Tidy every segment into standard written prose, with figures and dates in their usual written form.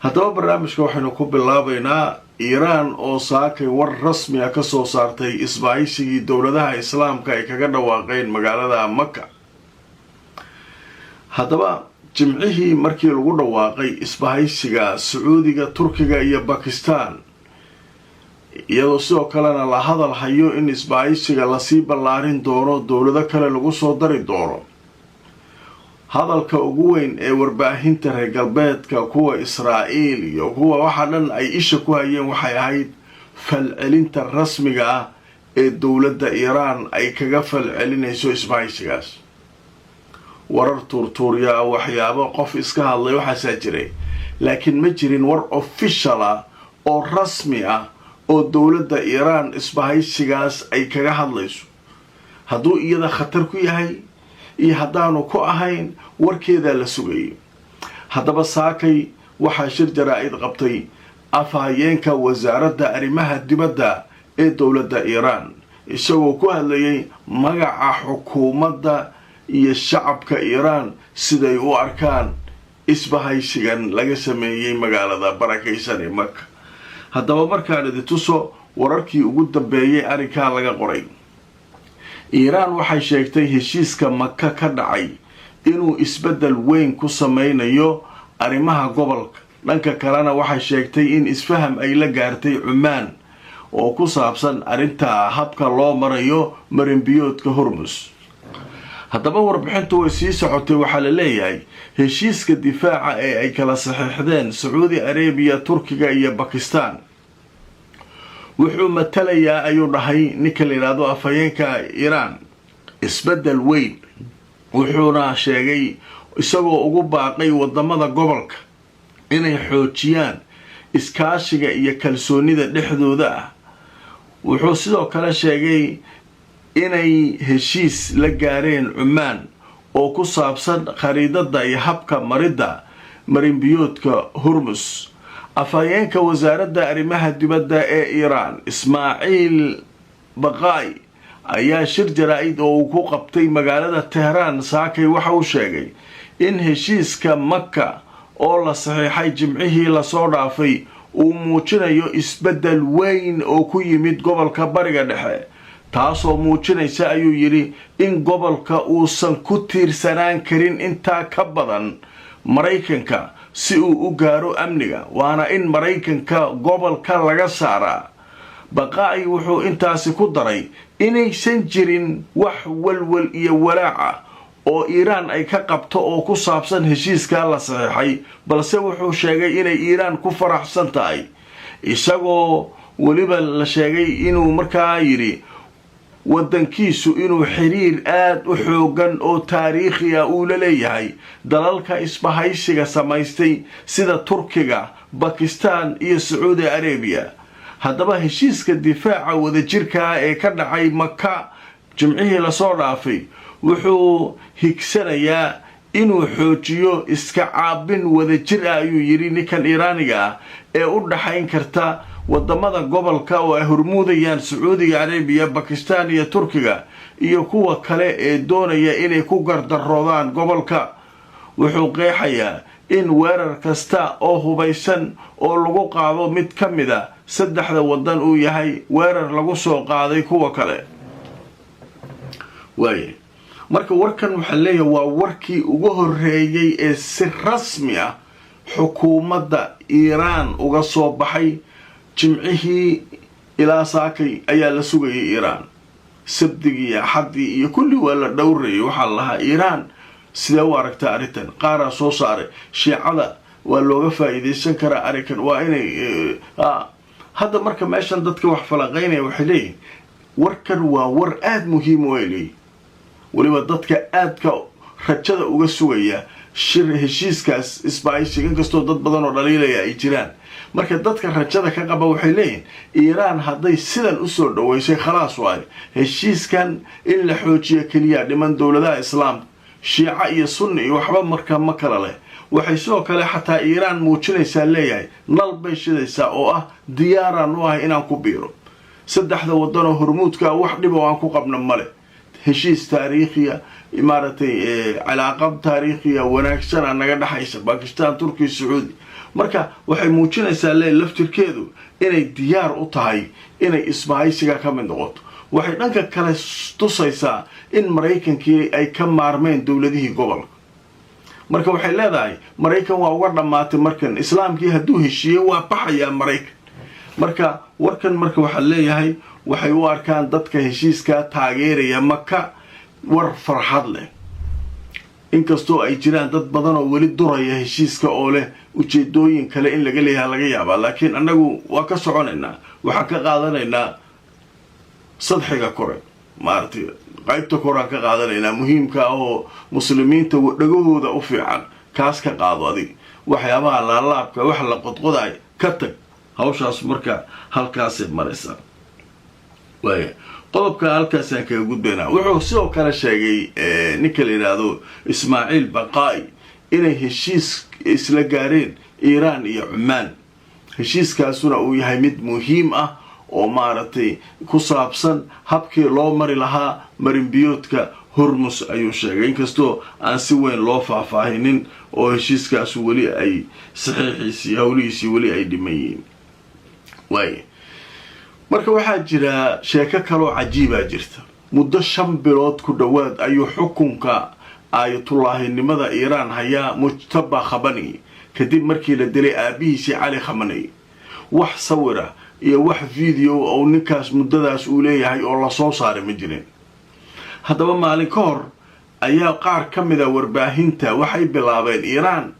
haddaba barnaamijka waxaynu ku bilaabaynaa iiraan oo saakay war rasmi ah ka soo saartay isbahaysigii dowladaha islaamka ay kaga dhawaaqeen magaalada maka. haddaba jimcihii markii lagu dhawaaqay isbahaysiga sacuudiga, turkiga iyo bakistaan, iyadoo sidoo kalena la hadal hayo in isbahaysiga lasii ballaarin doono, dowlado kale lagu soo dari doono, hadalka ugu weyn ee warbaahinta reer galbeedka, kuwa Israa'iil iyo kuwa waxa dhan ay isha ku hayeen waxay ahayd falcelinta rasmiga ah ee dowladda Iiraan ay kaga falcelinayso isbahaysigaas. warar tuurtuurya waxyaabo qof iska hadlay waxaasaa jiray, laakiin ma jirin war official ah oo rasmi ah oo dowladda Iiraan isbahaysigaas ay kaga hadlayso, hadduu iyada khatar ku yahay iyo haddaanu ku ahayn warkeedaa la sugayay. haddaba saakay waxaa shir jaraa'id qabtay afhayeenka wasaaradda arrimaha dibadda ee dowladda Iiraan, isagoo ku hadlayay magaca xukuumadda iyo shacabka Iiraan siday u arkaan isbahaysigan laga sameeyey magaalada barakaysan ee Maka. haddaba markaan idin tuso wararkii ugu dambeeyay arrinkaa laga qoray. Iiraan waxay sheegtay heshiiska Maka ka dhacay inuu isbeddel weyn ku sameynayo arrimaha gobolka. dhanka kalena waxay sheegtay in isfaham ay la gaartay Cumaan oo ku saabsan arrinta habka loo marayo marinbiyoodka Hormuz. haddaba warbixintu way sii socotay. waxaa la leeyahay heshiiska difaaca ee ay kala saxiixdeen Sacuudi Arabiya, Turkiga iyo Bakistaan wuxuu matalayaa, ayuu dhahay ninka la yidhaahdo afhayeenka Iiraan, isbeddel weyn. wuxuuna sheegay isagoo ugu baaqay wadamada gobolka inay xoojiyaan iskaashiga iyo kalsoonida dhexdooda ah. wuxuu sidoo kale sheegay inay heshiis la gaareen Cumaan oo ku saabsan khariidada iyo habka maridda marinbiyoodka Hormuz. afhayeenka wasaaradda arrimaha dibadda ee Iiraan, Ismaaciil Baqaai, ayaa shir jaraa'id oo uu ku qabtay magaalada Tehraan saakay waxa uu sheegay in heshiiska Maka oo la saxiixay jimcihii lasoo dhaafay uu muujinayo isbeddel weyn oo ku yimid gobolka Bariga Dhexe, taasoo muujinaysa, ayuu yidhi, in gobolka uusan ku tiirsanaan karin intaa ka badan Maraykanka si uu u gaaro amniga, waana in Maraykanka gobolka laga saaraa. Baqaai wuxuu intaasi ku daray inaysan jirin wax walwal iyo walaaca oo Iiraan ay ka qabto oo ku saabsan heshiiskaa la saxiixay, balse wuxuu sheegay inay Iiraan ku faraxsan tahay, isagoo weliba la sheegay inuu markaa yidhi waddankiisu inuu xiriir aad u xoogan oo taariikhi ah uu la leeyahay dalalka isbahaysiga samaystay sida Turkiga, Bakistaan iyo Sacuudi Arabiya. haddaba heshiiska difaaca wadajirka ee ka dhacay Maka jimcihii lasoo dhaafay wuxuu higsanayaa inuu xoojiyo iska caabin wadajir ah, ayuu yidhi ninkan Iiraaniga ah, ee u dhaxayn karta wadamada gobolka oo ay hormuudayaan Sacuudiga Arabiya, Bakistaan iyo Turkiga iyo kuwa kale ee doonaya inay ku gardaroodaan gobolka. wuxuu qeexayaa in weerar kasta oo hubaysan oo lagu qaado mid ka mid a saddexda waddan uu yahay weerar lagu soo qaaday kuwa kale. marka warkan waxaa leeyahay waa warkii ugu horreeyay ee si rasmi ah xukuumadda Iiraan uga soo baxay. jimcihii ilaa saakay ayaa la sugayay Iiraan, sabdigii iyo axaddii iyo kulli waa la dhowrayay. waxaa lahaa Iiraan sidee u aragtaa arrintan? qaaraa soo saaray shiicada waa looga faa'iidaysan karaa arrinkan, waa inay hadda marka meeshan dadka wax falaqaynaya waxay leeyihin warkan waa war aada muhiim u leeyihin, weliba dadka aadka rajada uga sugaya heshiiskaas isbahaysiga, inkastoo dad badan oo dhaliilaya ay jiraan. marka dadka rajada ka qaba waxay leeyihin Iiraan hadday sidan usoo dhaweysay khalaas waayo, heshiiskan in la xoojiyo keliya dhiman dowladaha islaamka, shiica iyo sunni iyo waxba markaa ma kala leh. waxay sidoo kale xataa Iiraan muujinaysaa, leeyahay nal bay shidaysaa oo ah diyaaraan u ah inaan ku biiro. saddexda waddan oo hormuudka wax dhib oo aan ku qabno male. heshiis taariikhiya maaragtay cilaaqad taariikhiya wanaagsan naga dhaxaysa Bakistaan, Turkiya, Sacuudi. marka waxay muujinaysaa laftirkeedu inay diyaar u tahay inay isbahaysiga ka mid noqoto. waxay dhanka kale tusaysaa in maraykankii ay ka maarmeen dowladihii gobolka. marka waxay leedahay maraykan waa uga dhammaatay markan islaamkii hadduu heshiiyey waa baxayaa maraykan. marka warkan marka waxaa leeyahay waxay u arkaan dadka heshiiskaa taageeraya maka war farxad leh, inkastoo ay jiraan dad badan oo weli duraya heshiiska oo leh ujeedooyin kale in laga leeyahay laga yaabaa. laakiin annagu waa ka soconaynaa, waxaan ka qaadanaynaa sadxiga kore, maaragtay qaybta koraan ka qaadanaynaa muhiimka oo muslimiinta dhagahooda u fiican. kaas ka qaado adig, waxyaabaha laalaabka wax la qodqoday ka tag. hawshaas marka halkaasay maraysaa. waaya qodobka halkaasaan kaga gudbaynaa. wuxuu sidoo kale sheegay ninka la yidhaahdo ismaaciil baqaa'i inay heshiis isla gaareen iiraan iyo cumaan. heshiiskaasuna uu yahay mid muhiim ah oo maaragtay ku saabsan habkii loo mari lahaa marinbiyoodka hormus ayuu sheegay, inkastoo aan si weyn loo faahfaahinin oo heshiiskaasu weli ay saxiixiisii howlihiisii weli ay dhiman yihiin. waaya marka waxaa jira sheeko kaloo cajiibaa jirta. muddo 5 bilood ku dhowaad ayuu xukunka aayatullaahinimada iiraan hayaa mujtaba khamani kadib markii la dilay aabihiisii cali khamani. wax sawira iyo wax video oo ninkaas muddadaas uu leeyahay oo la soo saaray ma jirin. haddaba maalin ka hor ayaa qaar ka mid a warbaahinta waxay bilaabeen iiraan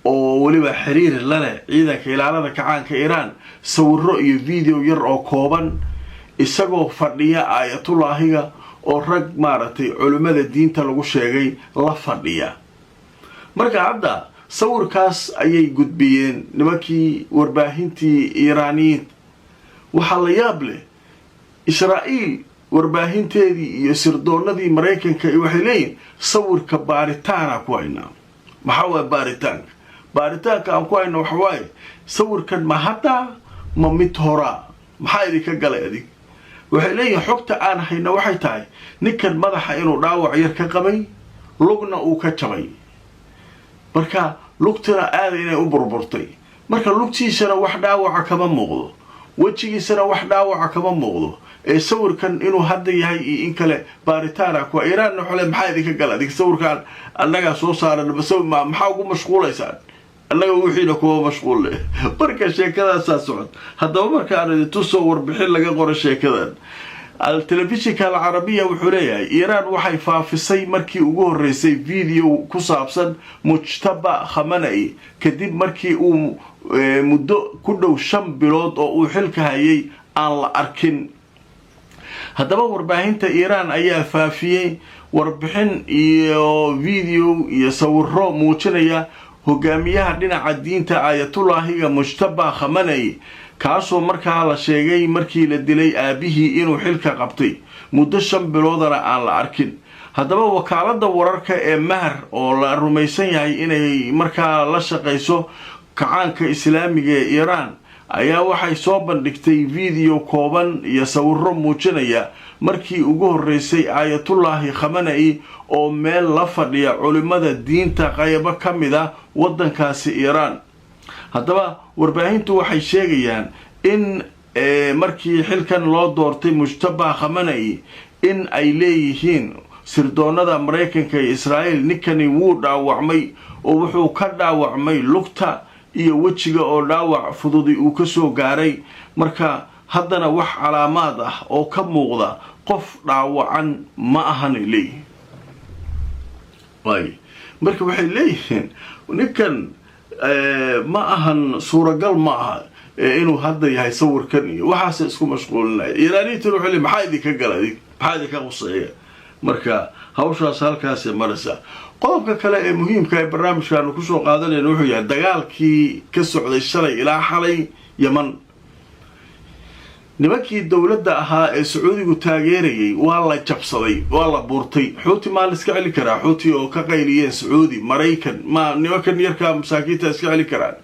oo weliba xiriir la leh ciidanka ilaalada kacaanka iiraan sawiro iyo video yar oo kooban isagoo fadhiya aayatullaahiga oo rag maaragtay culimmada diinta lagu sheegay la fadhiya. marka hadda sawirkaas ayay gudbiyeen nimankii warbaahintii iiraaniyiin. waxaa la yaab leh israa'iil warbaahinteedii iyo sirdoonadii maraykanka waxay leeyihin sawirka baaritaana ku haynaa. maxaa waay baaritaanka aan ku hayno waxa waaye sawirkan ma hadda ma mid horaa, maxaa idinka galay adig? waxay leeyihin xogta aan hayna waxay tahay ninkan madaxa inuu dhaawac yar ka qabay, lugna uu ka jabay, marka lugtana aada inay u burburtay. marka lugtiisana wax dhaawaca kama muuqdo, wejigiisana wax dhaawaca kama muuqdo. ee sawirkan inuu hadda yahay iyo in kale baaritaana ku iiraan xole maxaa idinka gala adig? sawirkan annaga soo saaran maxaa ugu mashquulaysaan? annaga wixiina kuwa mashquul leh. marka sheekadaasaa socod. haddaba markaan idintu soo warbixin laga qoro sheekadan, telefishinka alcarabiya wuxuu leeyahay iiraan waxay faafisay markii ugu horreysay video ku saabsan mujtaba khamani kadib markii uu muddo ku dhow 5 bilood oo uu xilka hayay aan la arkin. haddaba warbaahinta iiraan ayaa faafiyey warbixin iyo video iyo sawiro muujinaya hogaamiyaha dhinaca diinta aayatullaahiga mujtaba khamani, kaasoo markaa la sheegay markii la dilay aabihii inuu xilka qabtay muddo 5 biloodana aan la arkin. haddaba wakaalada wararka ee mahar oo la rumaysan yahay inay markaa la shaqayso kacaanka islaamiga ee iiraan ayaa waxay soo bandhigtay video kooban iyo sawiro muujinaya markii ugu horreysay aayatullaahi khamani oo meel la fadhiya culimmada diinta qaybo ka mid ah waddankaasi iiraan. haddaba warbaahintu waxay sheegayaan in markii xilkan loo doortay mujtaba khamani in ay leeyihiin sirdoonada maraykanka iyo israa'iil ninkani wuu dhaawacmay oo wuxuu ka dhaawacmay lugta iyo wejiga oo dhaawac fududi uu ka soo gaaray. marka haddana wax calaamaad ah oo ka muuqda qof dhaawacan ma ahan leeyihiin. marka waxay leeyihiin ninkan ma ahan suuragal ma aha inuu hadda yahay sawirkan iyo waxaas isku mashquulinaya. iiraaniyiintan waxay leeyihin maxaa idinka gala adig, maxaa idinka quseeya? marka hawshaas halkaasay maraysaa. qodobka kale ee muhiimka ee barnaamijkaanu kusoo qaadanayna wuxuu yahay dagaalkii ka socday shalay ilaa xalay yaman. nimankii dowladda ahaa ee sacuudigu taageerayay waa la jabsaday, waa la buurtay. xuuti maa la iska celi karaa? xuuti oo ka qayliyeen sacuudi maraykan ma nimankan yarkaa masaakiinta iska celi karaan?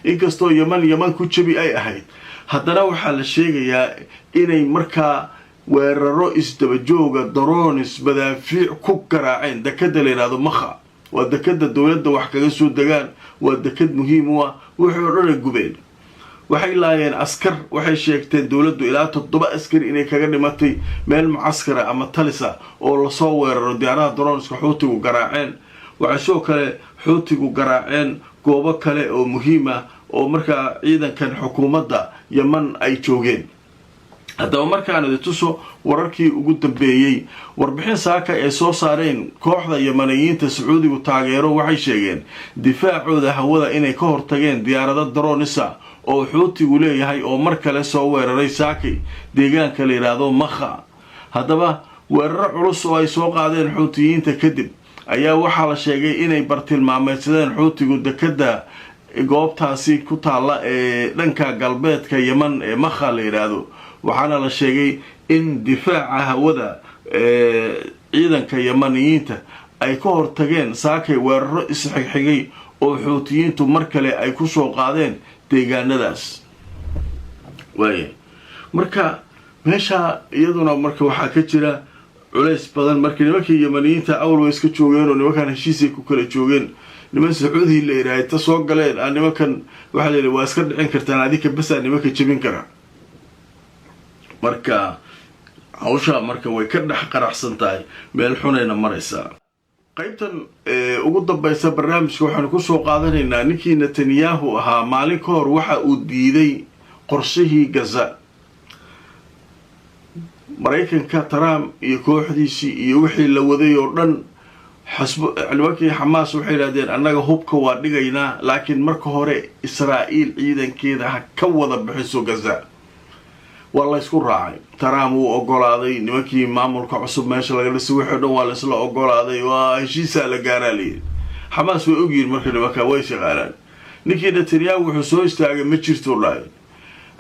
inkastoo yaman ku jabi ay ahayd, haddana waxaa la sheegayaa inay markaa weeraro isdabajooga daroonis madaafiic ku garaaceen dekada la yidhaahdo makha. waa dekada dowladda wax kaga soo degaan, waa dekad muhiim u ah, wuxuu dhan gubeen waxay laayeen askar waxay sheegteen dawladdu ilaa 7 askari inay kaga dhimatay meel mucaskara ama talisa oo la soo weeraro diyaaradaha droneska xuutigu garaaceen waxa soo kale xuutigu garaaceen goobo kale oo muhiim ah oo markaa ciidankan xukuumadda Yemen ay joogeen haddaba markaan tuso wararkii ugu dambeeyay warbixin saaka ee soo saareen kooxda Yemeniyiinta Sacuudigu taageero waxay sheegeen difaacooda hawada inay ka hortageen diyaarado dronesa oo xuutigu leeyahay oo mar kale soo weeraray saaki deegaanka la yiraahdo Makha haddaba weerar culus oo ay soo qaadeen xuutiyiinta kadib ayaa waxaa la sheegay inay bartilmaameedsadeen xuutigu dekada goobtaasi ku taala ee dhanka galbeedka Yemen ee Makha la yiraahdo waxaana la sheegay in difaaca hawada ciidanka Yemeniyiinta ay ka hortageen saakay weeraro isxigxigay oo xuutiyiintu mar kale ay ku soo qaadeen deegaanadaas way marka meesha iyaduna marka waxa ka jira culays badan markii nimankii Yemeniyiinta always ka joogeen oo nimankan heshiisay ku kala joogeen niman Sacuudi la yiraahdo ta soo galeen nimankan waxa la waa iska dhicin kartaan adika bas nimanka jabin kara marka hawsha marka way ka dhax qaraxsan tahay meel xunayna maraysa qaybtan ugu dambaysa barnaamijka waxaan ku soo qaadanaynaa ninkii Netanyahu ahaa maalin ka hor waxa uu diiday qorshihii Gaza Mareykanka Trump iyo kooxdiisii iyo wixii la waday oo dhan nimankii Hamas waxay yiraahdeen annaga hubka waa dhigaynaa laakiin marka hore Israa'iil ciidankeeda ka wada bixiso Gaza والله يسكر راعي ترامو أقولادي نمكي معمول كعصب ماشي لقى لسه واحد ولا لسه أقولادي وشي سال جارالي حماس وأجير مركز مكا ويش غالان نكي نترياو وحسوي استعجل متشرت والله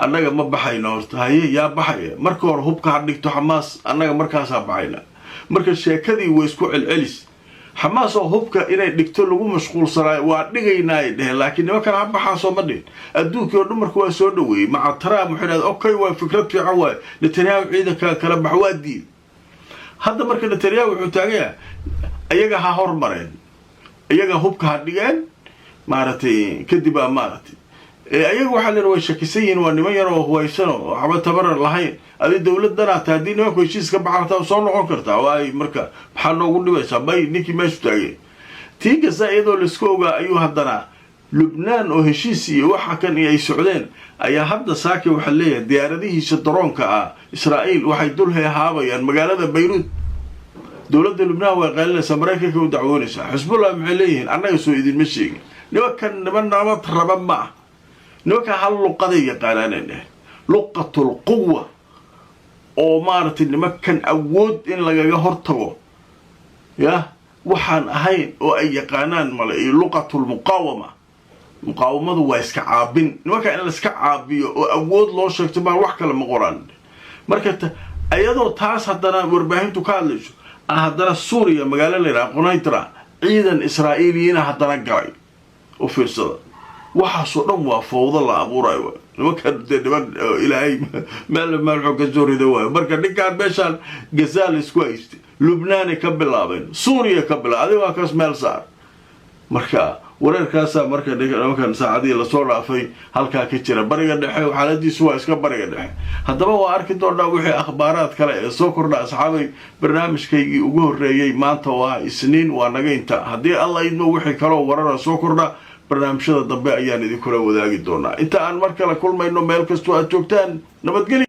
أنا ما بحي نورت هاي يا بحي مركور هوب كعندك تو حماس أنا مركز أبعينا مركز شيء كذي ويسكو الأليس حماس وهوبك إلى دكتور مشغول صراي وعدني نايد لكن ما كان عم حاسو مدين أدوك يوم مركوا سودوي مع ترى محل أوكي وفكرت عوال نتنياو عيدك كلام بحوادي هذا مركز نتنياو حتاجه أيجا هور مرين أيجا هوبك هاديان مارتي كدبا مارتي أيجا وحلنا وشكسين ونمير وهو يسنو عم تبرر لهين هذه الدولة دنا تهدين ما كل شيء سكب عرفتها وصار عكرتها واي مركا بحنا نقول بس باي نيكي ماشي تاجي تيجي زايدو السكوجا أيها الدنا لبنان وهشيسي وحكن يا السعودين أيها هبدا ساكي وحلية ديارديه شطرون كا إسرائيل وحيدولها هابا يعني مقالة بيروت دولة لبنان وقال لنا أمريكا كانوا دعونيسا حسب الله محليين أنا يسوي دي المشي نوكن من نمط ربما معه نوكا حلو قضية قال أنا لقة القوة oo maartay nimankan awood in lagaga hortago waxaan ahayn oo ay yaqaanaan male luqatul muqawamadu waa iska caabin nimanka in la iska caabiyo oo awood loo sheegto baa wax kale ma qoran marka ayadoo taas hadana warbaahintu ka hadlayso hadana Suuriya magaalo la yiraahdo Qunaytra ciidan Israa'iiliyiin hadana galay oo fiirsada waxa soo dhan waa fowdo la abuurayo nimanka niman ilaahay meel xogga Suuriya waa marka ninkaan meeshan Gaza isku haystay Lubnaan ka bilaabeen Suuriya ka bilaabay waa kaas meel saar marka wararkaas marka nimankan saacadii la soo dhaafay halka ka jira bariga dhexe xaaladiisu waa iska bariga dhexe haddaba waa arki doonaa wixii akhbaaraad kale ee soo kordha asxaabay barnaamijkaygii ugu horeeyay maanta waa Isniin waa naga inta haddii Allah idmo wixii kale warar soo kordha barnaamijyada dambe ayaan idin kula wadaagi doonaa inta aan mar kale kulmayno meel kasto aad joogtaan nabadgelyo